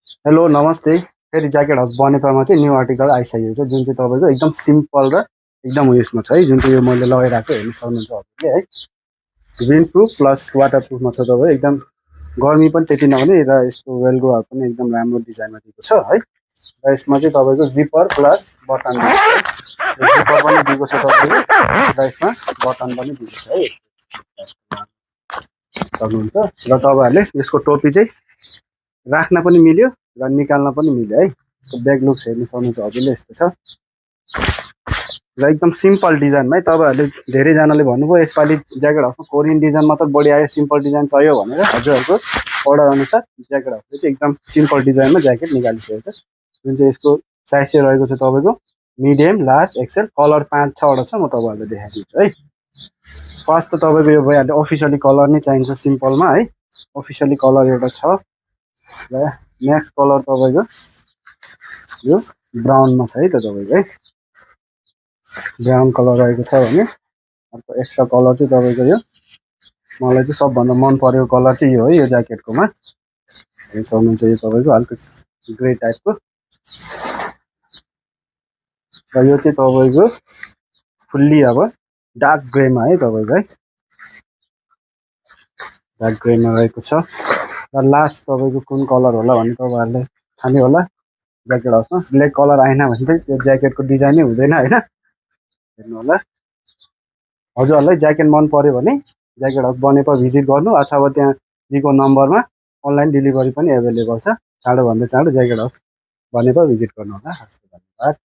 Hello नमस्ते। फेरि jacket house बनेपामा चाहिँ न्यू आर्टिकल आइसकेको छ जुन चाहिँ तपाईँको एकदम सिम्पल र एकदम उयसमा छ है। जुन चाहिँ यो मैले लगाइरहेको हेर्नु सक्नुहुन्छ हजुरले है। विन्ड प्रुफ प्लस वाटर प्रुफमा छ तपाईँ एकदम गर्मी पनि त्यति नहुने र यसको वेलगोहरू पनि एकदम राम्रो डिजाइनमा दिएको छ है। र यसमा चाहिँ तपाईँको जिपर प्लस बटन जिपर पनि दिएको छ तपाईँको र यसमा बटन पनि दिएको छ है। सक्नुहुन्छ र तपाईँहरूले यसको टोपी चाहिँ राख्न पनि मिल्यो र निकाल्न पनि मिल्यो है। यसको ब्याक लुक्स हेर्नु सक्नुहुन्छ हजुरले यस्तो छ र एकदम सिम्पल डिजाइनमा है। तपाईँहरूले धेरैजनाले भन्नुभयो यसपालि ज्याकेट हाउसमा कोरियन डिजाइन मात्र बढी आयो, सिम्पल डिजाइन चाहियो भनेर। हजुरहरूको अर्डर अनुसार ज्याकेट हाउसले चाहिँ एकदम सिम्पल डिजाइनमा ज्याकेट निकालिसकेको छ। जुन चाहिँ यसको साइज चाहिँ रहेको छ तपाईँको मिडियम, लार्ज, एक्सेल। कलर 5-6वटा छ, म तपाईँहरूलाई देखाइदिन्छु है। फर्स्ट त तपाईँको यो भइहाल्यो, अफिसियली कलर नै चाहिन्छ सिम्पलमा है। अफिसियली कलर एउटा छ र नेक्स्ट कलर तपाईँको यो ब्राउनमा छ है त तपाईँको है। ब्राउन कलर रहेको छ भने अर्को एक्स्ट्रा कलर चाहिँ तपाईँको यो मलाई चाहिँ सबभन्दा मन परेको कलर चाहिँ यो है। यो ज्याकेटकोमा हेर्न सक्नुहुन्छ यो तपाईँको हल्का ग्रे टाइपको र यो चाहिँ तपाईँको फुल्ली अब डार्क ग्रेमा है तपाईँको है। डार्क ग्रेमा रहेको छ र लास्ट तपाईँको कुन कलर होला भन्ने तपाईँहरूले थाहा नै होला। ज्याकेट हाउसमा ब्ल्याक कलर आएन भने चाहिँ त्यो ज्याकेटको डिजाइनै हुँदैन होइन। हेर्नु होला, हजुरहरूलाई ज्याकेट मन पर्यो भने ज्याकेट हाउस बनेपा भिजिट गर्नु अथवा त्यहाँ दिएको नम्बरमा अनलाइन डेलिभरी पनि एभाइलेबल छ। चाँडोभन्दा चाँडो ज्याकेट हाउस बनेपा भिजिट गर्नु होला। हस्, धन्यवाद।